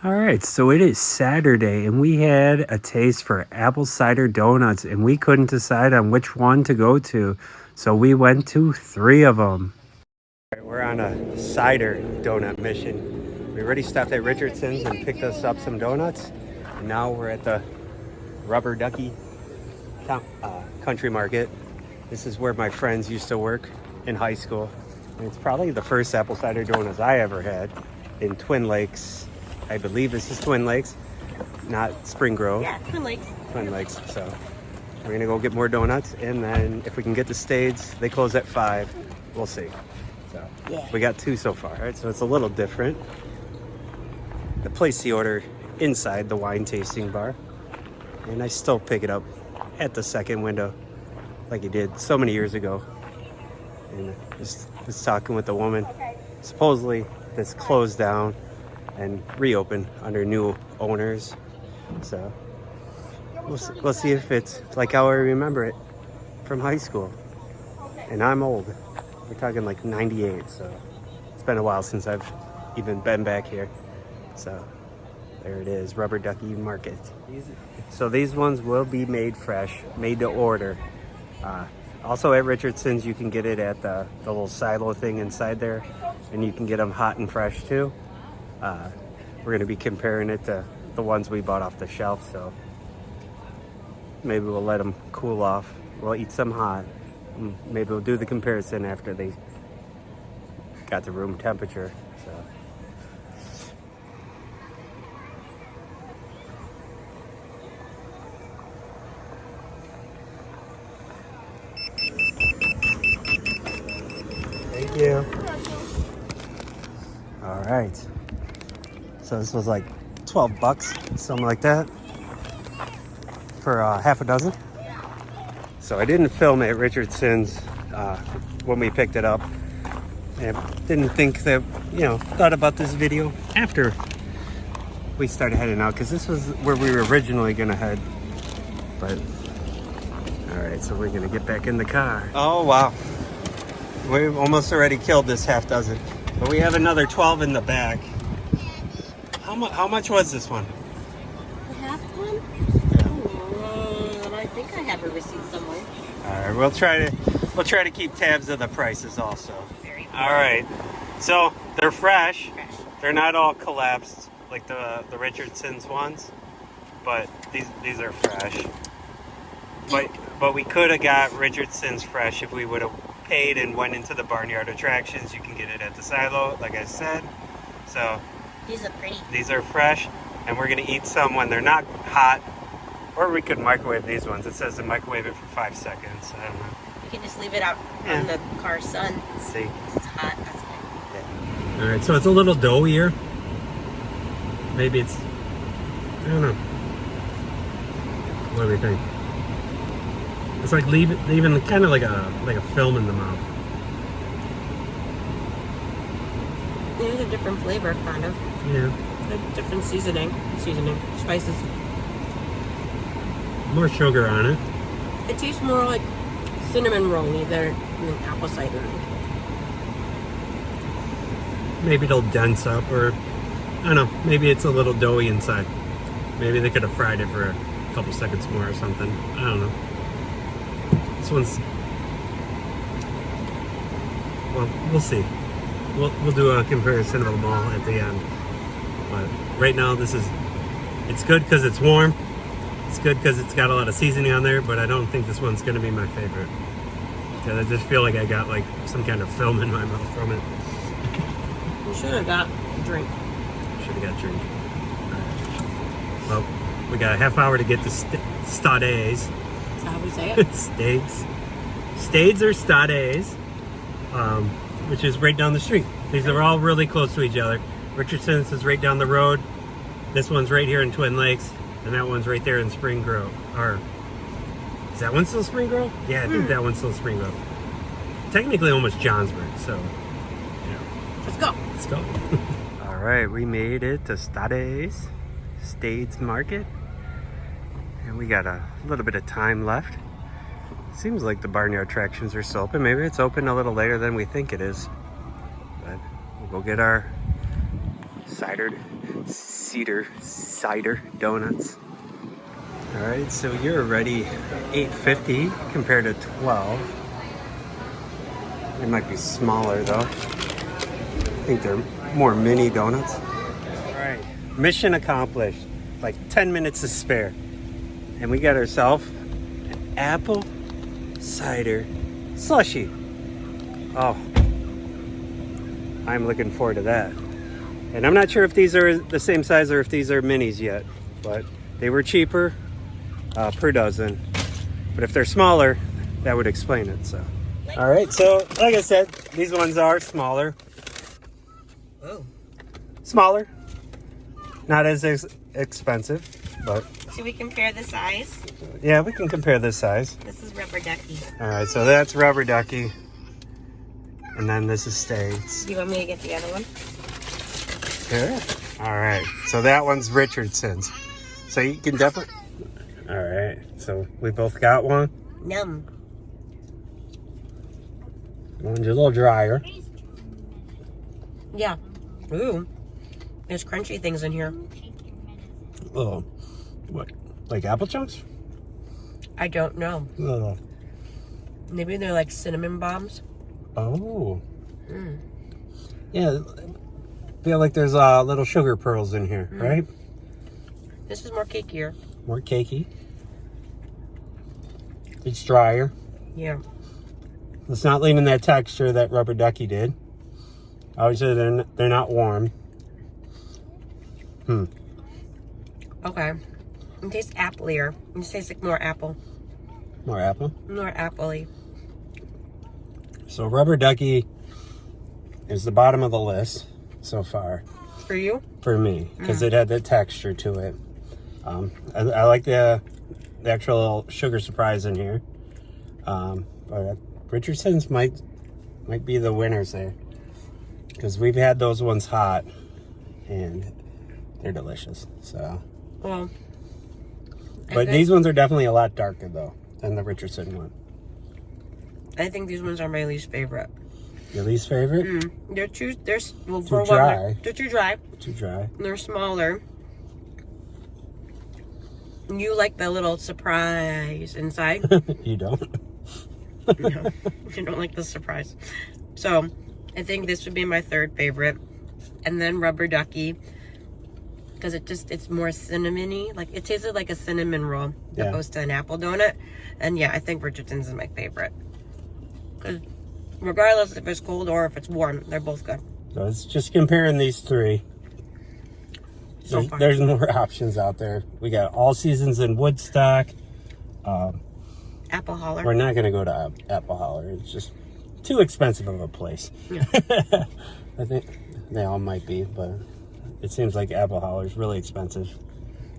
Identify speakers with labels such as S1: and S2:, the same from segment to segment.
S1: All right, so it is Saturday, and we had a taste for apple cider donuts, and we couldn't decide on which one to go to, so we went to 3 of them. All right, we're on a cider donut mission. We already stopped at Richardson's and picked us up some donuts, and now we're at the Ducky country market. This is where my friends used to work in high school, and it's probably the first apple cider donuts I ever had in Twin Lakes. I believe this is Twin Lakes, not Spring Grove.
S2: Yeah, Twin Lakes.
S1: Twin Lakes. So we're gonna go get more donuts, and then if we can get to Stade's, they close at 5. We'll see. So
S2: Yeah.
S1: we got 2 so far, right? So it's a little different. I placed the order inside the wine tasting bar, and I still pick it up at the second window, like I did so many years ago. And just was talking with the woman. Supposedly, this closed down and reopen under new owners, so we'll see if it's like how I remember it from high school. And I'm old. We're talking like 98, so it's been a while since I've even been back here. So there it is, Rubber Ducky Market. So these ones will be made fresh, made to order. Also at Richardson's, you can get it at the little silo thing inside there, and you can get them hot and fresh too. We're going to be comparing it to the ones we bought off the shelf, so maybe we'll let them cool off. We'll eat some hot. Maybe we'll do the comparison after they got to room temperature. So thank you. All right. So this was like $12, something like that, for half a dozen. So I didn't film at Richardson's when we picked it up. And didn't think that, thought about this video after we started heading out, because this was where we were originally gonna head. But all right, so we're gonna get back in the car. Oh wow, we've almost already killed this half dozen, but we have another 12 in the back. How much was this one?
S2: The half one? I think I have a receipt somewhere.
S1: All right, we'll try to keep tabs of the prices also.
S2: Very cool.
S1: All right, so they're fresh. They're not all collapsed like the Richardson's ones, but these are fresh. But we could have got Richardson's fresh if we would have paid and went into the barnyard attractions. You can get it at the silo, like I said. So
S2: These are pretty.
S1: these are fresh, and we're gonna eat some when they're not hot, or we could microwave these ones. It says to microwave it for 5 seconds. I don't know.
S2: You can just leave it out on the car sun.
S1: Let's see.
S2: It's hot. That's good.
S1: Yeah. All right, so it's a little doughier. Maybe it's, I don't know. What do we think? It's like leaving kind of like a film in the mouth.
S2: There's a different flavor, kind of.
S1: Yeah.
S2: A different seasoning, spices.
S1: More sugar on it.
S2: It tastes more like cinnamon rolly than apple cider.
S1: Maybe it'll dense up, or I don't know. Maybe it's a little doughy inside. Maybe they could have fried it for a couple seconds more or something. I don't know. This one's, well, we'll see. We'll do a comparison of them all at the end. But right now, it's good because it's warm. It's good because it's got a lot of seasoning on there, but I don't think this one's going to be my favorite. Because I just feel like I got like some kind of film in my mouth from it.
S2: You should have got a drink.
S1: Should have got a drink. Well, we got a half hour to get to Stade's.
S2: Is that how we say it?
S1: Stades or Stades, which is right down the street. These are all really close to each other. Richardson's is right down the road. This one's right here in Twin Lakes, and that one's right there in Spring Grove. Or is that one still Spring Grove? Yeah, I think that one's still Spring Grove. Technically almost Johnsburg, so yeah.
S2: Let's go.
S1: Let's go. All right, we made it to Stade's Market. And we got a little bit of time left. Seems like the barnyard attractions are still open. Maybe it's open a little later than we think it is. But we'll go get our cider Cider Donuts. All right, so you're already $8.50 compared to $12. They might be smaller though. I think they're more mini donuts. All right, mission accomplished. Like 10 minutes to spare. And we got ourselves an apple cider slushie. Oh, I'm looking forward to that. And I'm not sure if these are the same size or if these are minis yet, but they were cheaper per dozen. But if they're smaller, that would explain it. So, all right. So, like I said, these ones are smaller.
S2: Oh.
S1: Smaller, not as expensive, but
S2: Should we compare the size?
S1: yeah, we can compare this size.
S2: This is Rubber Ducky.
S1: All right, so that's Rubber Ducky, and then this is Stade.
S2: Do you want me to get the other one?
S1: Sure. All right, so that one's Richardson's. So you can definitely. All right, so we both got one.
S2: Yum.
S1: One's a little drier.
S2: Yeah. Ooh. There's crunchy things in here.
S1: Oh, what? Like apple chunks?
S2: I don't know.
S1: Oh.
S2: Maybe they're like cinnamon bombs.
S1: Oh.
S2: Mm.
S1: Yeah. Feel like there's little sugar pearls in here, right?
S2: This is more cakier.
S1: More cakey. It's drier.
S2: Yeah.
S1: It's not leaving that texture that Rubber Ducky did. Obviously, they're not warm.
S2: Okay. It tastes applier. It tastes like more apple.
S1: More apple.
S2: More appley.
S1: So Rubber Ducky is the bottom of the list so far.
S2: For you?
S1: For me, because it had the texture to it. I like the actual sugar surprise in here. But Richardson's might be the winners there. Because we've had those ones hot, and they're delicious. So,
S2: Well,
S1: but these ones are definitely a lot darker though than the Richardson one.
S2: I think these ones are my least favorite.
S1: Your least favorite?
S2: They're too
S1: dry.
S2: They're too dry.
S1: Too dry.
S2: They're smaller. You like the little surprise inside.
S1: You don't?
S2: No, I don't like the surprise. So, I think this would be my third favorite. And then Rubber Ducky. Because it's more cinnamony. Like, it tasted like a cinnamon roll opposed to an apple donut. And yeah, I think Richardson's is my favorite. Because regardless if it's cold or if it's warm, they're both good.
S1: So it's just comparing these three.
S2: So
S1: There's more options out there. We got All Seasons in Woodstock.
S2: Apple Holler.
S1: We're not going to go to Apple Holler. It's just too expensive of a place.
S2: Yeah.
S1: I think they all might be, but it seems like Apple Holler is really expensive.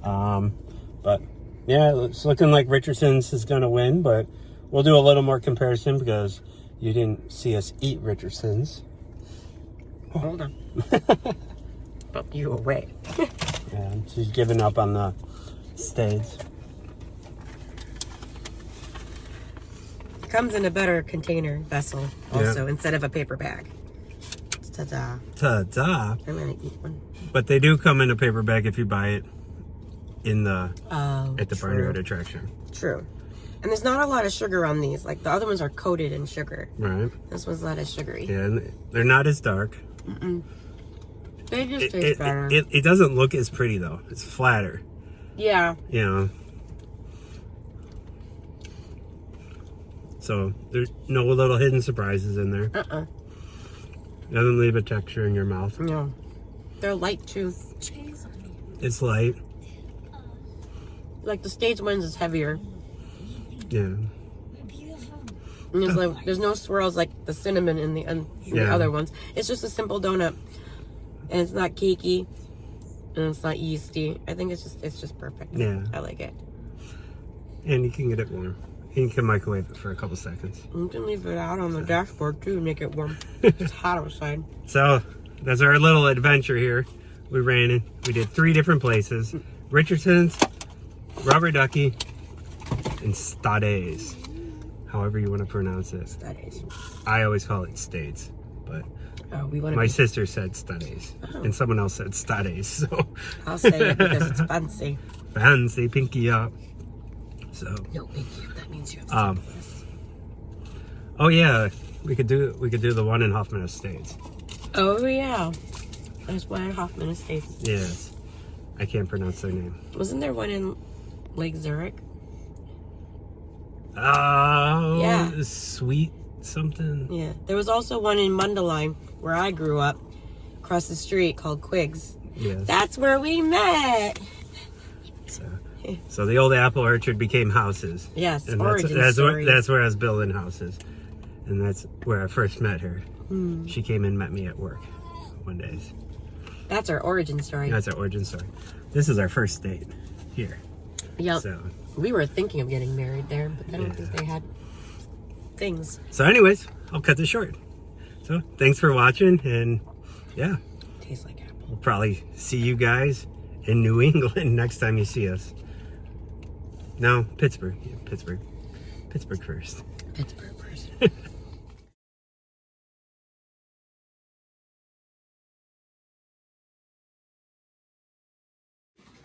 S1: But yeah, it's looking like Richardson's is going to win, but we'll do a little more comparison because you didn't see us eat Richardson's.
S2: Hold on. Put you away.
S1: Yeah, she's giving up on the Stades.
S2: It comes in a better container vessel also instead of a paper bag. Ta-da.
S1: Ta-da.
S2: I'm gonna eat one.
S1: But they do come in a paper bag if you buy it in the at the
S2: true.
S1: Barnyard attraction.
S2: True. And there's not a lot of sugar on these. Like the other ones are coated in sugar.
S1: Right.
S2: This one's not as sugary.
S1: Yeah, and they're not as dark.
S2: They just taste better.
S1: It doesn't look as pretty though. It's flatter.
S2: Yeah.
S1: You know. So there's no little hidden surprises in there. Doesn't leave a texture in your mouth.
S2: No. They're light too.
S1: It's light.
S2: Like the Stade ones is heavier.
S1: Yeah.
S2: And there's no swirls like the cinnamon in the other ones. It's just a simple donut. And it's not cakey. And it's not yeasty. I think it's just perfect.
S1: Yeah.
S2: I like it.
S1: And you can get it warm. You can microwave it for a couple seconds.
S2: You can leave it out on the dashboard too to make it warm. It's hot outside.
S1: So that's our little adventure here. We ran in. We did 3 different places. Richardson's, Rubber Ducky, and Stades. However you want to pronounce it.
S2: That is.
S1: I always call it Stades, but
S2: Oh, we want to.
S1: My sister said Stades, and someone else said Stades, so.
S2: I'll say it because it's fancy.
S1: Fancy, pinky up. So.
S2: No, pinky up. That means you have syphilis.
S1: Oh yeah, we could do the one in Hoffman Estates.
S2: Oh yeah, there's one in Hoffman Estates.
S1: Yes, I can't pronounce their name.
S2: Wasn't there one in Lake Zurich?
S1: Oh,
S2: yeah,
S1: sweet something.
S2: Yeah, there was also one in Mundelein where I grew up, across the street, called Quiggs.
S1: Yes.
S2: That's where we met.
S1: So the old apple orchard became houses.
S2: Yes,
S1: and
S2: origin story.
S1: That's where I was building houses, and that's where I first met her. She came and met me at work one day.
S2: That's our origin story.
S1: That's our origin story. This is our first date here.
S2: Yep.
S1: So
S2: we were thinking of getting married there, but I don't think they had things.
S1: So anyways, I'll cut this short. So thanks for watching, and yeah.
S2: Tastes like apple.
S1: We'll probably see you guys in New England next time you see us. No, Pittsburgh. Yeah, Pittsburgh. Pittsburgh first.
S2: Pittsburgh first.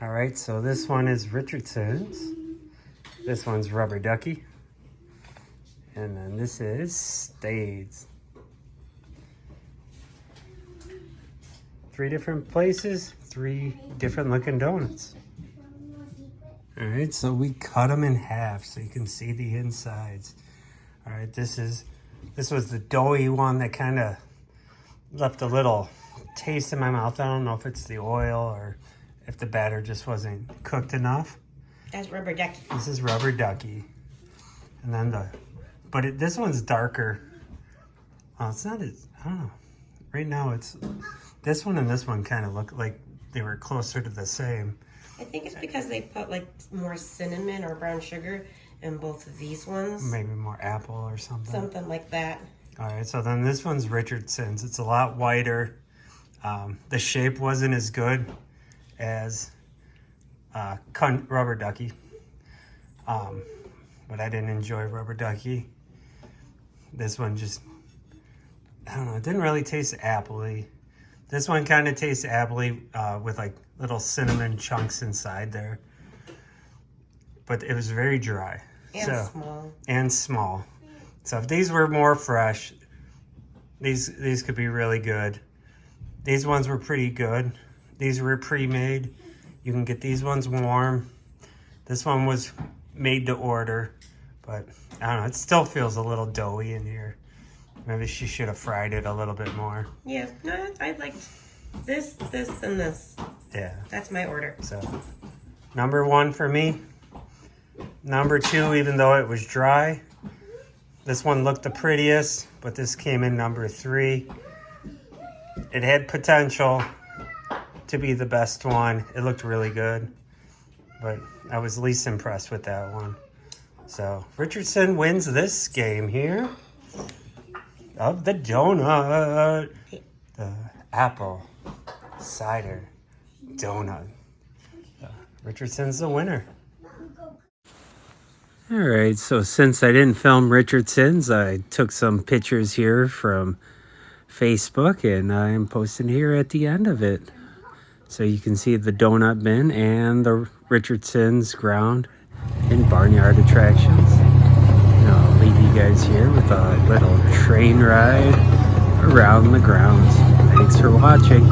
S1: All right, so this one is Richardson's. This one's Rubber Ducky. And then this is Stade's. 3 different places, 3 different looking donuts. All right, so we cut them in half so you can see the insides. All right, this was the doughy one that kind of left a little taste in my mouth. I don't know if it's the oil or if the batter just wasn't cooked enough.
S2: That's Rubber Ducky.
S1: This is Rubber Ducky. And then this one's darker. Oh, it's not as, I don't know. Right now it's, this one and this one kind of look like they were closer to the same.
S2: I think it's because they put like more cinnamon or brown sugar in both of these ones.
S1: Maybe more apple or something.
S2: Something like that.
S1: All right, so then this one's Richardson's. It's a lot whiter. The shape wasn't as good as Rubber Ducky. But I didn't enjoy Rubber Ducky. This one just, I don't know, it didn't really taste appley. This one kind of tastes appley with like little cinnamon chunks inside there. But it was very dry.
S2: And small.
S1: And small. So if these were more fresh, these could be really good. These ones were pretty good. These were pre-made. You can get these ones warm. This one was made to order, but I don't know, it still feels a little doughy in here. Maybe she should have fried it a little bit more.
S2: Yeah, no, I liked this, and this.
S1: Yeah.
S2: That's my order.
S1: So, number 1 for me. Number 2, even though it was dry, this one looked the prettiest, but this came in number 3. It had potential to be the best one. It looked really good, but I was least impressed with that one. So Richardson wins this game here of the donut, the apple cider donut. Richardson's the winner. All right, so since I didn't film Richardson's, I took some pictures here from Facebook, and I'm posting here at the end of it. So you can see the donut bin and the Richardson's ground and barnyard attractions. And I'll leave you guys here with a little train ride around the grounds. Thanks for watching.